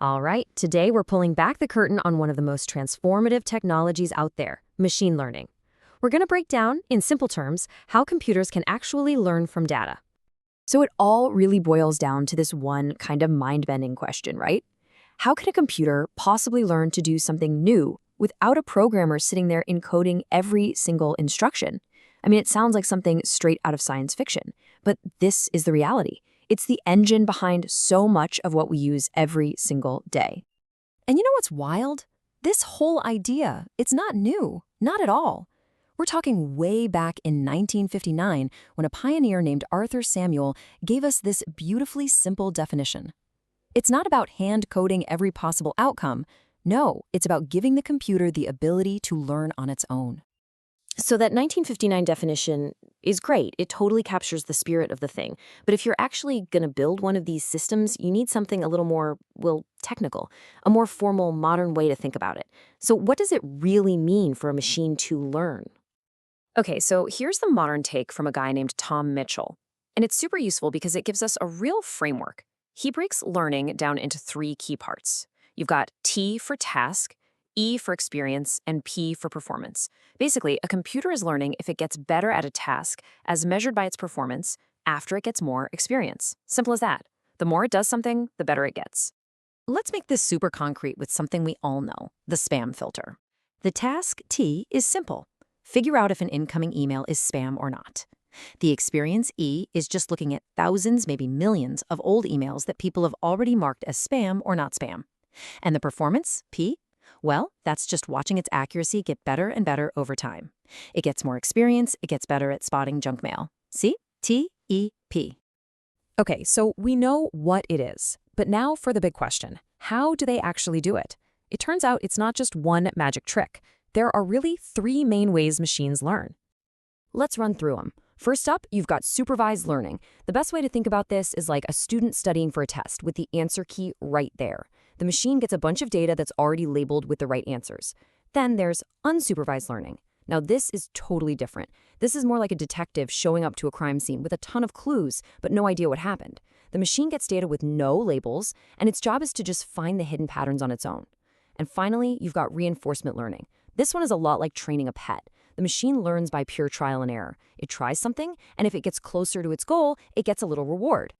All right, today we're pulling back the curtain on one of the most transformative technologies out there, machine learning. We're going to break down, in simple terms, how computers can actually learn from data. So it all really boils down to this one kind of mind-bending question, right? How can a computer possibly learn to do something new without a programmer sitting there encoding every single instruction? I mean, it sounds like something straight out of science fiction, but this is the reality. It's the engine behind so much of what we use every single day. And you know what's wild? This whole idea, it's not new, not at all. We're talking way back in 1959 when a pioneer named Arthur Samuel gave us this beautifully simple definition. It's not about hand coding every possible outcome. No, it's about giving the computer the ability to learn on its own. So that 1959 definition is great. It totally captures the spirit of the thing. But if you're actually going to build one of these systems, you need something a little more, well, technical, a more formal, modern way to think about it. So what does it really mean for a machine to learn? Okay, so here's the modern take from a guy named Tom Mitchell. And it's super useful because it gives us a real framework. He breaks learning down into three key parts. You've got T for task, E for experience, and P for performance. Basically, a computer is learning if it gets better at a task as measured by its performance after it gets more experience. Simple as that. The more it does something, the better it gets. Let's make this super concrete with something we all know, the spam filter. The task T is simple. Figure out if an incoming email is spam or not. The experience E is just looking at thousands, maybe millions, of old emails that people have already marked as spam or not spam. And the performance, P? Well, that's just watching its accuracy get better and better over time. It gets more experience, it gets better at spotting junk mail. See? T-E-P. Okay, so we know what it is. But now for the big question. How do they actually do it? It turns out it's not just one magic trick. There are really three main ways machines learn. Let's run through them. First up, you've got supervised learning. The best way to think about this is like a student studying for a test with the answer key right there. The machine gets a bunch of data that's already labeled with the right answers. Then there's unsupervised learning. Now this is totally different. This is more like a detective showing up to a crime scene with a ton of clues, but no idea what happened. The machine gets data with no labels, and its job is to just find the hidden patterns on its own. And finally, you've got reinforcement learning. This one is a lot like training a pet. The machine learns by pure trial and error. It tries something, and if it gets closer to its goal, it gets a little reward.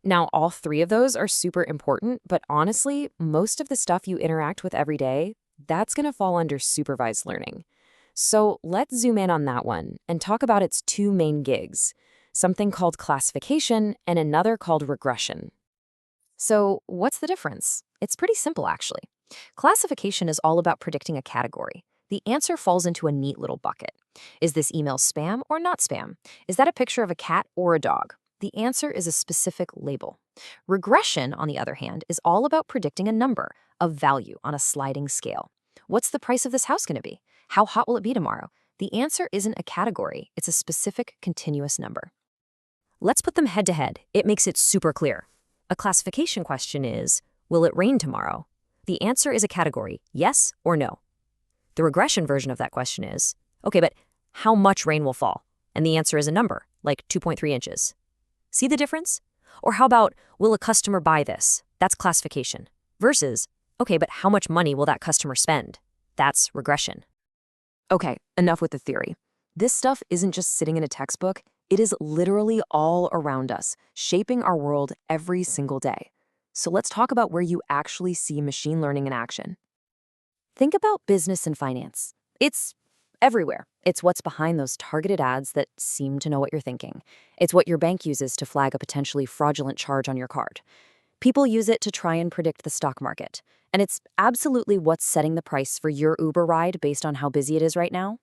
Now, all three of those are super important, but honestly, most of the stuff you interact with every day, that's going to fall under supervised learning. So let's zoom in on that one and talk about its two main gigs, something called classification and another called regression. So what's the difference? It's pretty simple, actually. Classification is all about predicting a category. The answer falls into a neat little bucket. Is this email spam or not spam? Is that a picture of a cat or a dog? The answer is a specific label. Regression, on the other hand, is all about predicting a number, a value on a sliding scale. What's the price of this house going to be? How hot will it be tomorrow? The answer isn't a category, it's a specific continuous number. Let's put them head to head. It makes it super clear. A classification question is, will it rain tomorrow? The answer is a category, yes or no. The regression version of that question is, okay, but how much rain will fall? And the answer is a number, like 2.3 inches. See the difference? Or how about, will a customer buy this? That's classification. Versus, okay, but how much money will that customer spend? That's regression. Okay, enough with the theory. This stuff isn't just sitting in a textbook. It is literally all around us, shaping our world every single day. So let's talk about where you actually see machine learning in action. Think about business and finance. It's everywhere. It's what's behind those targeted ads that seem to know what you're thinking. It's what your bank uses to flag a potentially fraudulent charge on your card. People use it to try and predict the stock market. And it's absolutely what's setting the price for your Uber ride based on how busy it is right now.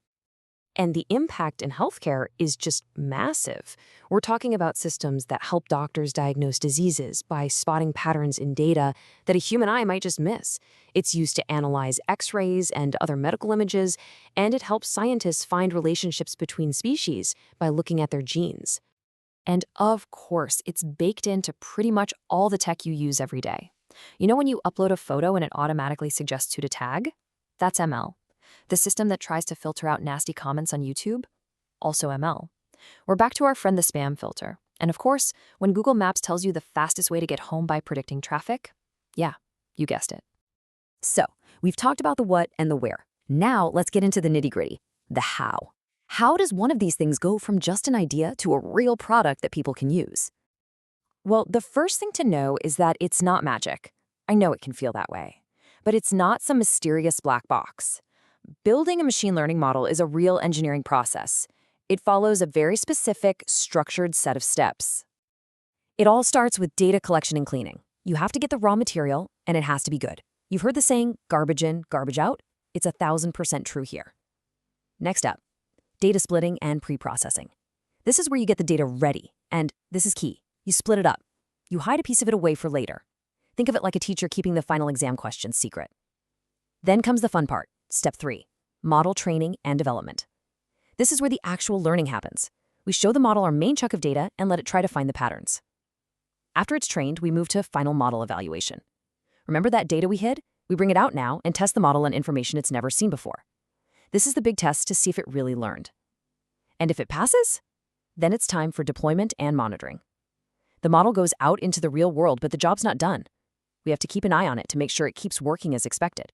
And the impact in healthcare is just massive. We're talking about systems that help doctors diagnose diseases by spotting patterns in data that a human eye might just miss. It's used to analyze X-rays and other medical images, and it helps scientists find relationships between species by looking at their genes. And of course, it's baked into pretty much all the tech you use every day. You know when you upload a photo and it automatically suggests who to tag? That's ML. The system that tries to filter out nasty comments on YouTube? Also ML. We're back to our friend the spam filter. And of course, when Google Maps tells you the fastest way to get home by predicting traffic? Yeah, You guessed it. So, we've talked about the what and the where. Now, let's get into the nitty-gritty, the how. How does one of these things go from just an idea to a real product that people can use? Well, the first thing to know is that it's not magic. I know it can feel that way. But it's not some mysterious black box. Building a machine learning model is a real engineering process. It follows a very specific, structured set of steps. It all starts with data collection and cleaning. You have to get the raw material, and it has to be good. You've heard the saying, garbage in, garbage out? It's 1,000% true here. Next up, data splitting and pre-processing. This is where you get the data ready, and this is key. You split it up. You hide a piece of it away for later. Think of it like a teacher keeping the final exam questions secret. Then comes the fun part, step 3, model training and development. This is where the actual learning happens. We show the model our main chunk of data and let it try to find the patterns. After it's trained, we move to final model evaluation. Remember that data we hid? We bring it out now and test the model on information it's never seen before. This is the big test to see if it really learned. And if it passes, then it's time for deployment and monitoring. The model goes out into the real world, but the job's not done. We have to keep an eye on it to make sure it keeps working as expected.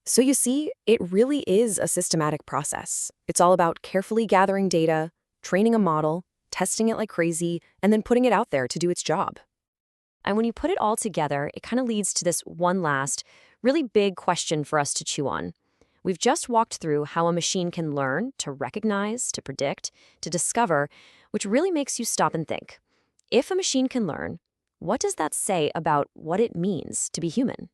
So you see, it really is a systematic process. It's all about carefully gathering data, training a model, testing it like crazy, and then putting it out there to do its job. And when you put it all together, it kind of leads to this one last, really big question for us to chew on. We've just walked through how a machine can learn, to recognize, to predict, to discover, which really makes you stop and think. If a machine can learn, what does that say about what it means to be human?